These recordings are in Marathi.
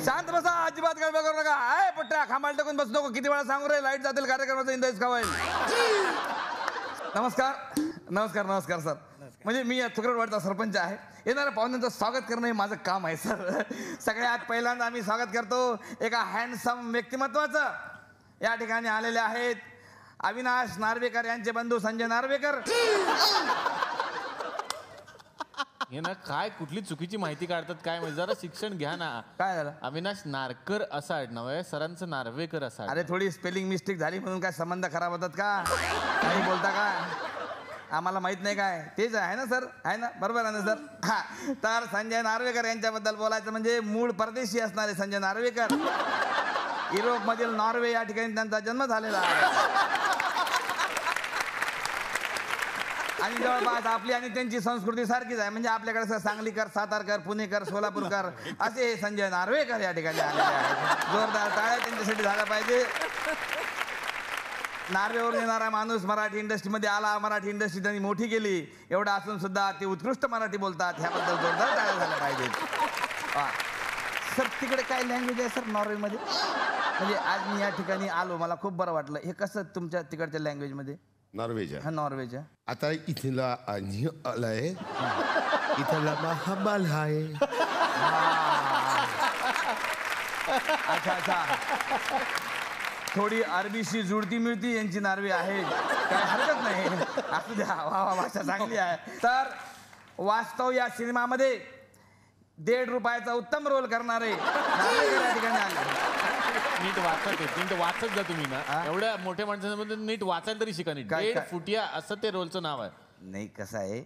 शांत बसा, अजिबात काय करू नका. आय पट्ट्या खांबाल टाकून बस नको. किती वेळा सांगू रे, लाईट जातील कार्यक्रमाचा इंदाज का होईल. नमस्कार नमस्कार नमस्कार सर. म्हणजे मी या तुकडवाडीचा सरपंच आहे. येणाऱ्या पाहुण्यांचं स्वागत करणं हे माझं काम आहे सर. सगळ्यात पहिल्यांदा आम्ही स्वागत करतो एका हँडसम व्यक्तिमत्वाचं. या ठिकाणी आलेले आहेत अविनाश नार्वेकर यांचे बंधू संजय नार्वेकर. हे ना काय कुठली चुकीची माहिती काढतात काय म्हणजे, जरा शिक्षण घ्या ना. काय झालं? अविनाश नारकर असं आडनाव आहे, सरांचं नार्वेकर असं आडनाव. अरे थोडी स्पेलिंग मिस्टेक झाली म्हणून काय संबंध खराब होतात का? काही बोलता का? आम्हाला माहित नाही काय? तेच आहे ना सर, आहे ना, बरोबर आहे ना सर. हा, तर संजय नार्वेकर यांच्याबद्दल बोलायचं म्हणजे मूळ परदेशी असणारे संजय नार्वेकर. युरोपमधील नॉर्वे या ठिकाणी त्यांचा जन्म झालेला आहे. आणि जवळपास आपली आणि त्यांची संस्कृती सारखीच आहे. म्हणजे आपल्याकडे सांगलीकर, सातारकर, पुणेकर, सोलापूरकर असे हे संजय नार्वेकर या ठिकाणी आलेले आहेत. जोरदार टाळ्या त्यांच्यासाठी झाल्या पाहिजे. नार्वेवरून येणारा माणूस मराठी इंडस्ट्रीमध्ये आला, मराठी इंडस्ट्री त्यांनी मोठी केली. एवढं असून सुद्धा ते उत्कृष्ट मराठी बोलतात, ह्याबद्दल जोरदार टाळ्या झाल्या पाहिजेत. सर तिकडे काय लँग्वेज आहे सर नॉर्वेमध्ये? म्हणजे आज मी या ठिकाणी आलो, मला खूप बरं वाटलं. हे कसं तुमच्या तिकडच्या लँग्वेजमध्ये? नॉर्वेज. हा नॉर्वेज. आता इथला आणि आलाय, इथला महाबल आहे. अच्छा अच्छा, थोडी अरबीशी जुळती मिळती यांची नार्वे आहे, काय हरकत नाही. असू द्या, वा वा, भाषा चांगली आहे. तर वास्तव या सिनेमामध्ये 1.5 रुपयाचा उत्तम रोल करणारे नार्वेकर या ठिकाणी आले. नीट वाचत आहे, नीट वाचत जा तुम्ही ना. एवढ्या मोठ्या माणसांमध्ये नीट वाचायला तरी शिका. नीट 1.5 फुटिया असं ते रोलचं नाव आहे. नाही, कसं आहे,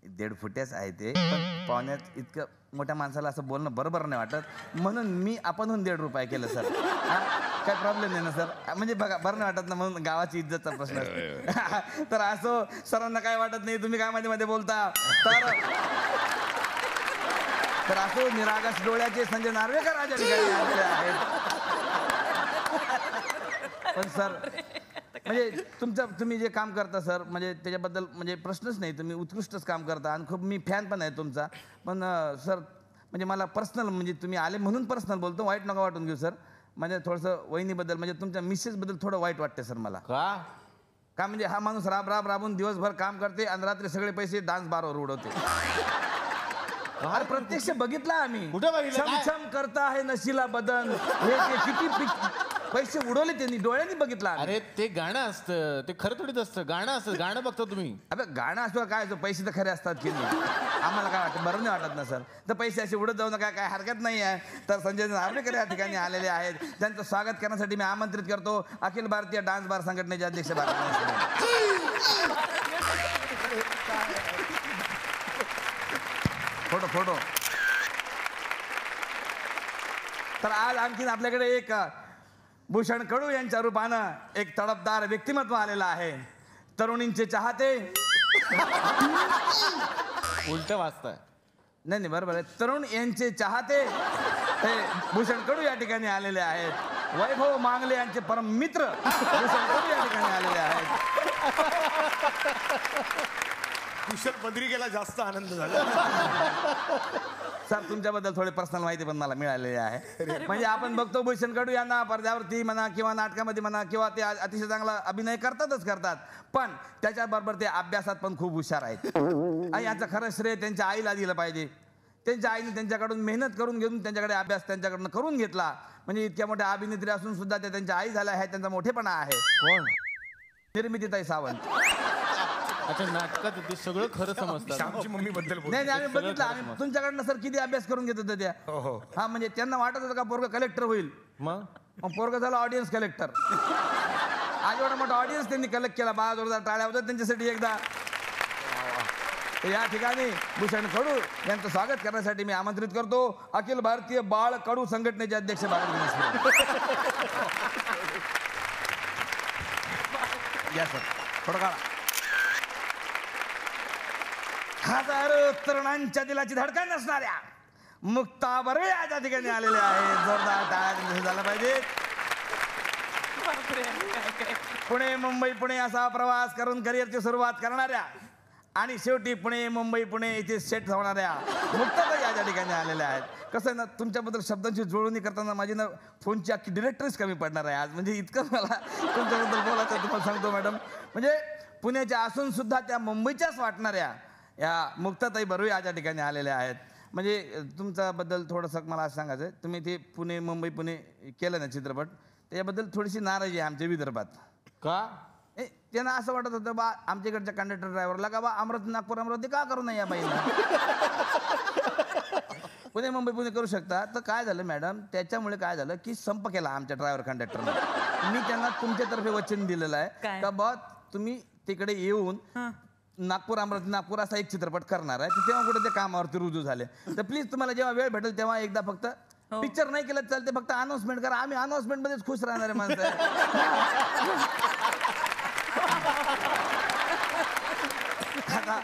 1.5 फुट्याच आहे ते, पण पाहुण्यात इतकं मोठ्या माणसाला असं बोलणं बरोबर नाही वाटत, म्हणून मी आपणहून 1.5 रुपये केलं सर. काय प्रॉब्लेम नाही ना सर? म्हणजे बघा, बरं नाही वाटत ना, म्हणून गावाची इज्जतचा प्रश्न असतो. तर असो, सरांना काय वाटत नाही, तुम्ही काय मध्ये मध्ये बोलता. तर असो, निरागस डोळ्याचे संजय नार्वेकर राजा ठिकाणी आलेले आहेत. पण सर म्हणजे तुम्ही जे काम करता सर, म्हणजे त्याच्याबद्दल म्हणजे प्रश्नच नाही, तुम्ही उत्कृष्टच काम करता आणि खूप मी फॅन पण आहे तुमचा. पण सर म्हणजे मला पर्सनल, म्हणजे तुम्ही आले म्हणून पर्सनल बोलतो, वाईट नका वाटून घेऊ सर. म्हणजे थोडंसं वहिनीबद्दल, म्हणजे तुमच्या मिसेसबद्दल थोडं वाईट वाटते सर मला. का म्हणजे हा माणूस राबून दिवसभर काम करते आणि रात्री सगळे पैसे डान्स बारवर उडवते. अरे प्रत्यक्ष बघितला आम्ही. कुठे बघितलं? छमछम करता आहे नशिला बदन, हे ते किती पैसे उडवले त्यांनी, डोळ्यांनी बघितला. अरे ते गाणं असतं, ते खरं थोडीच असतं. गाणं असतं, गाणं बघता तुम्ही. अबे गाणं असतो काय, पैसे तर खरे असतात की नाही? आम्हाला काय वाटतं, बरं नाही वाटत ना सर? तर पैसे असे उडत जाऊ नका, काय हरकत नाही आहे. तर संजय नार्वेकर या ठिकाणी आलेले आहेत. त्यांचं स्वागत करण्यासाठी मी आमंत्रित करतो अखिल भारतीय डान्स बार संघटनेचे अध्यक्ष फोटो. तर आज आणखीन आपल्याकडे एक भूषण कडू यांच्या रूपानं एक तडफदार व्यक्तिमत्व आलेलं आहे. तरुणींचे चाहते, उलट वाचताय. नाही बरोबर आहे, तरुण यांचे चाहते हे भूषण कडू या ठिकाणी आलेले आहेत. वैभव मांगले यांचे परम मित्र भूषण कडू या ठिकाणी आलेले आहेत. कुशल पत्रिकेला जास्त आनंद झाला. सर तुमच्याबद्दल थोडी पर्सनल माहिती पण मला मिळालेली आहे. म्हणजे आपण बघतो भूषण कडू यांना पडद्यावरती म्हणा किंवा नाटकामध्ये म्हणा किंवा ते अतिशय चांगला अभिनय करतात, पण त्याच्याबरोबर ते अभ्यासात पण खूप हुशार आहेत. आणि याचं खरं श्रेय त्यांच्या आईला दिलं पाहिजे. त्यांच्या आईने त्यांच्याकडून मेहनत करून घेऊन त्यांच्याकडे अभ्यास त्यांच्याकडनं करून घेतला. म्हणजे इतक्या मोठ्या अभिनेत्री असून सुद्धा त्या त्यांच्या आई झाल्या आहे, त्यांचा मोठेपणा आहे. कोण? निर्मितीताई सावंत. अच्छा, नाटकात ते सगळं खरं समजतात. आमची मम्मी बद्दल नाही आम्ही बघितलं, आम्ही तुमच्याकडनं सर किती अभ्यास करून घेत होत्या त्या. हा म्हणजे त्यांना वाटत होतं का पोरग कलेक्टर होईल, मग पोरग झालं ऑडियन्स कलेक्टर. आज एवढा मोठा ऑडियन्स त्यांनी कलेक्ट केला. 12 जोरदार टाळ्या होत्या त्यांच्यासाठी एकदा. या ठिकाणी भूषण कडू यांचं स्वागत करण्यासाठी मी आमंत्रित करतो अखिल भारतीय बाळ कडू संघटनेचे अध्यक्ष या सर. थोडं काळा. हजारो तरुणांच्या दिलाची धडकन असणाऱ्या मुक्ता बर्वे आज या ठिकाणी आलेल्या आहेत. जोरदार टाळ्या झाला पाहिजे. पुणे मुंबई पुणे असा प्रवास करून करिअरची सुरुवात करणाऱ्या आणि शेवटी पुणे मुंबई पुणे इथे सेट होणाऱ्या मुक्ताताई या ठिकाणी आलेल्या आहेत. कसं आहे ना, तुमच्याबद्दल शब्दांची जुळवणी करताना माझी ना फोनची अख्खी डिरेक्टरीच कमी पडणार आहे आज. म्हणजे इतकं मला तुमच्याबद्दल बोलायचं तुम्हाला सांगतो मॅडम. म्हणजे पुण्याच्या असून सुद्धा त्या मुंबईच्याच वाटणाऱ्या या मुक्ताताई बर्वे या ठिकाणी आलेल्या आहेत. म्हणजे तुमच्याबद्दल थोडंसं मला असं सांगायचं आहे, तुम्ही ते पुणे मुंबई पुणे केलं ना चित्रपट, त्याच्याबद्दल थोडीशी नाराजी आहे आमच्या विदर्भात. का? त्यांना असं वाटत होतं बा आमच्याकडच्या कंडक्टर ड्रायव्हरला का बा नागपूर अमरावती का करू नये या बाईला. पुणे मुंबई पुणे करू शकता. तर काय झालं मॅडम, त्याच्यामुळे काय झालं की संप केला आमच्या ड्रायव्हर कंडक्टरने. मी त्यांना तुमच्यातर्फे वचन दिलेलं आहे का बा तुम्ही तिकडे येऊन नागपूर अमरावती नागपूर असा एक चित्रपट करणार आहे. तेव्हा कुठे ते कामावरती रुजू झाले. तर प्लीज तुम्हाला जेव्हा वेळ भेटेल तेव्हा एकदा फक्त पिक्चर नाही केलं चालते, फक्त अनाउन्समेंट करा. आम्ही अनाउन्समेंट मध्येच खुश राहणारे माणसं आहे. आता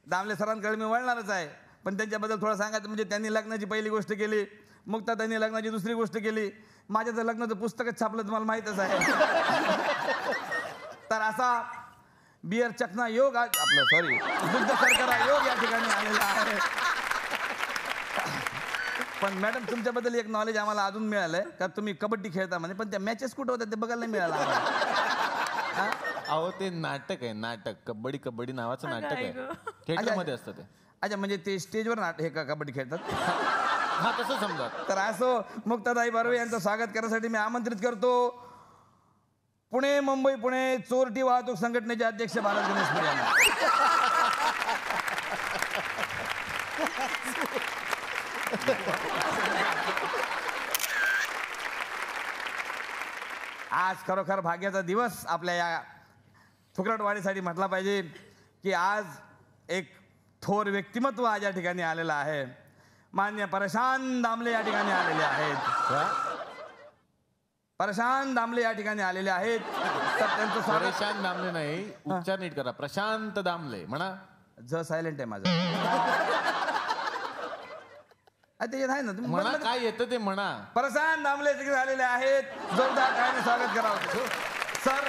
दामले सरांकडे मी वळणारच आहे, पण त्यांच्याबद्दल थोडं सांगायचं म्हणजे त्यांनी लग्नाची पहिली गोष्ट केली, मुक्ताताईंनी लग्नाची दुसरी गोष्ट केली, माझ्या तर लग्नाचं पुस्तकच छापलं तुम्हाला माहीतच आहे. तर असा बियर चकना योग आपलं सॉरी दुग्ध शर्करा योग या ठिकाणी आलेला आहे. पण मॅडम तुमच्याबद्दल एक नॉलेज आम्हाला अजून मिळालंय का तुम्ही कबड्डी खेळता म्हणे, पण त्या मॅचेस कुठं होत्या ते बघायला नाही मिळालं. अहो ते नाटक आहे, नाटक कबड्डी कबड्डी नावाचं नाटक आहे, थिएटरमध्ये असतं ते. अच्छा, म्हणजे ते स्टेजवर हे का कबड्डी खेळतात. हा तसं समजा. तर असो मुक्ताताई बर्वे यांचं स्वागत करण्यासाठी मी आमंत्रित करतो पुणे मुंबई पुणे चोरटी वाहतूक संघटनेचे अध्यक्ष भारत गणेश पुरे यांना. आज खरोखर भाग्याचा दिवस आपल्या या फुकरटवाडीसाठी म्हटला पाहिजे की आज एक थोर व्यक्तिमत्व आज या ठिकाणी आलेलं आहे. मान्य प्रशांत दामले या ठिकाणी आलेले आहेत. प्रशांत दामले या ठिकाणी आलेले आहेत. तर त्यांचं स्वागत. प्रशांत दामले नाही, उच्चार नीट करा, प्रशांत दामले म्हणा. ज सायलेंट आहे माझं. त्याच्यात आहे ना तुम्ही म्हणा, काय येतं ते म्हणा. प्रशांत दामले तिकडे आलेले आहेत. जोरदार काय स्वागत करावं. सर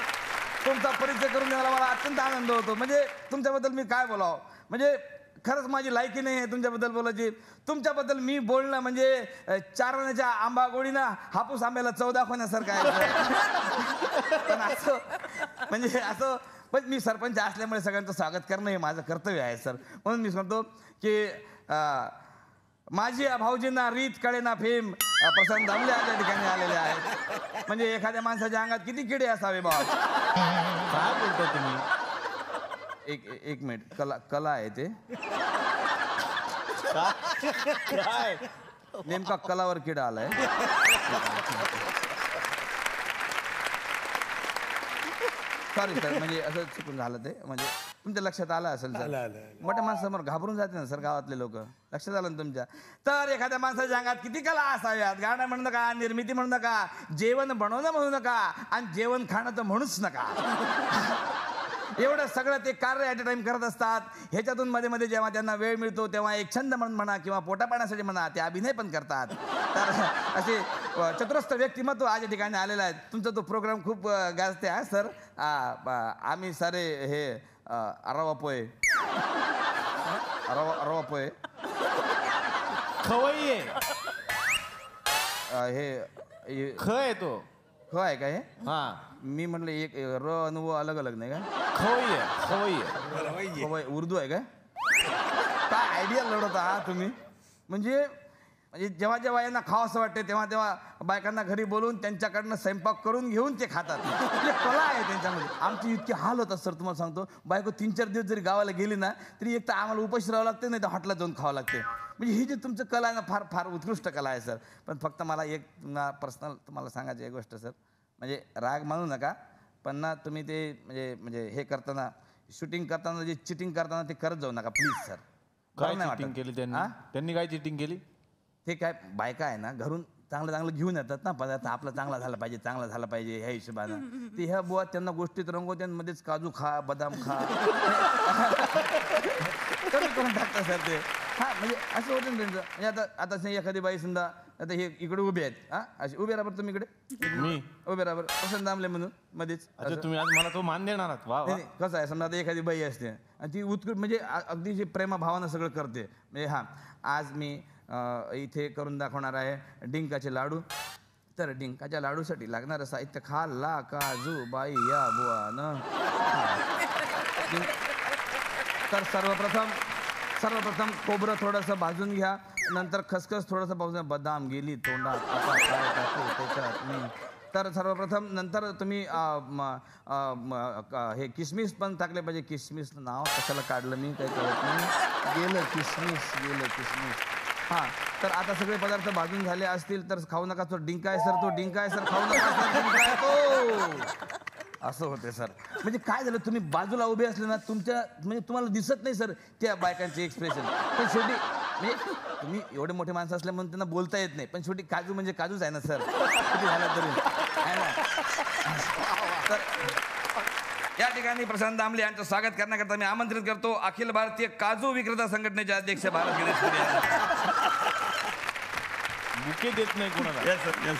तुमचा परिचय करून द्यायला मला अत्यंत आनंद होतो. म्हणजे तुमच्याबद्दल मी काय बोलावं, म्हणजे खरंच माझी लायकी नाही आहे तुमच्याबद्दल बोलायची. तुमच्याबद्दल मी बोलणं म्हणजे चारण्याच्या आंबा गोडीनं हापूस आंब्याला चव दाखवण्यासारखं आहे. पण असं म्हणजे असं पण मी सरपंच असल्यामुळे सगळ्यांचं स्वागत करणं हे माझं कर्तव्य आहे सर. म्हणून मी सांगतो की माझी या भाऊजींना रीत कळे ना फेम प्रशांत दामले या ठिकाणी आलेले आहेत. म्हणजे एखाद्या माणसाच्या अंगात किती किडे असावे बाबा. काय बोलता तुम्ही. एक मिनिट, कला आहे ते. काय नेमका कलावर किडा आलाय. सॉरी सर, म्हणजे असं चुकून झालं ते. म्हणजे तुमच्या लक्षात आलं असेल सर. मोठ्या माणसासमोर घाबरून जाते ना सर गावातले लोक. लक्षात आलं ना तुमच्या. तर एखाद्या माणसाच्या अंगात किती कला असाव्यात. गाणं म्हणू नका, निर्मिती म्हणू नका, जेवण बनवणं म्हणू नका, आणि जेवण खाणं तर म्हणूच नका. एवढं सगळं ते कार्य ॲट अ टाइम करत असतात. ह्याच्यातून मध्ये मध्ये जेव्हा त्यांना वेळ मिळतो तेव्हा एक छंद म्हणून म्हणा किंवा पोटापाण्यासाठी म्हणा ते अभिनय पण करतात. तर असे चतुरस्र व्यक्तिमत्व आज या ठिकाणी आलेलं आहे. तुमचा तो प्रोग्राम खूप गाजते हा सर. आम्ही सारे हे रवा पोहे खवई आहे. हे ख आहे तो. ख आहे का हे. हा मी म्हटलं एक र अनुभव अलग अलग नाही का. खवई आहे, खवई आहे. उर्दू आहे का. काय आयडिया लढवता हा तुम्ही. म्हणजे जेव्हा जेव्हा यांना खावं असं वाटते तेव्हा तेव्हा बायकांना घरी बोलवून त्यांच्याकडनं स्वयंपाक करून घेऊन ते खातात. म्हणजे कला आहे त्यांच्यामध्ये. आमची इतके हाल होतात सर तुम्हाला सांगतो. बायको 3-4 दिवस जरी गावाला गेली ना तरी एक तर आम्हाला उपाशी राहावं लागते, नाही तर हॉटेलात जाऊन खावं लागते. म्हणजे ही जी तुमचं कला आहे ना फार फार उत्कृष्ट कला आहे सर. पण फक्त मला एक पर्सनल तुम्हाला सांगायची एक गोष्ट सर. म्हणजे राग मानू नका, पण ना तुम्ही ते म्हणजे हे करताना शूटिंग करताना जे चिटिंग करताना ते करत जाऊ नका प्लीज सर. काय चिटिंग केली त्यांनी काय चिटिंग केली. ते काय बायका आहे ना घरून चांगलं चांगलं घेऊन येतात ना पदार्थ. आपलं चांगला झाला पाहिजे, चांगला झाला पाहिजे ह्या हिशोबानं. ते ह्या बुवा त्यांना गोष्टीत रंगवत्यांमध्येच काजू खा, बदाम खा कमी करून टाकतात सर ते. हां म्हणजे असं होतं ना त्यांचं. म्हणजे आता एखादी बाई समजा आता हे इकडे उभे आहेत हा असे उभे राहा बरं तुम्ही इकडे मी उभे राहा बरं प्रशांत दामले म्हणून मध्येच अच्छा तुम्ही आज मला तो मान देणार आहात वा वा. नाही, नाही, कसं आहे समजा आता एखादी बाई असते आणि ती उत्कृष्ट म्हणजे अगदी जे प्रेमाभावानं सगळं करते म्हणजे हां आज मी इथे करून दाखवणार आहे डिंकाचे लाडू तर डिंकाच्या लाडूसाठी लागणारं साहित्य खाल्ला काजू बाई या बुवा न तर सर्वप्रथम खोबरं थोडंसं भाजून घ्या नंतर खसखस थोडंसं भाजून बदाम गेली तोंडात आता काय टाकू त्याच्यात मी तर सर्वप्रथम नंतर तुम्ही हे किशमिश पण टाकले पाहिजे किशमिश नाव कशाला काढलं मी काही कळत नाही गेलं किशमिश हां तर आता सगळे पदार्थ भाजून झाले असतील तर खाऊ नका तो डिंका आहे सर खाऊ नका सर डिंका आहे तो असं होते सर म्हणजे काय झालं तुम्ही बाजूला उभे असले ना तुमच्या म्हणजे तुम्हाला दिसत नाही सर त्या बायकांचे एक्सप्रेशन पण शेवटी म्हणजे तुम्ही एवढे मोठे माणसं असल्यामुळे त्यांना बोलता येत नाही पण शेवटी काजू म्हणजे काजूच आहे ना सर किती झालं तरी आहे ना तर या ठिकाणी प्रशांत दामले यांचं स्वागत करण्याकरता मी आमंत्रित करतो अखिल भारतीय काजू विक्रेता संघटनेचे अध्यक्ष भारत गणेश बुके देत नाही कोणाला येस सर येस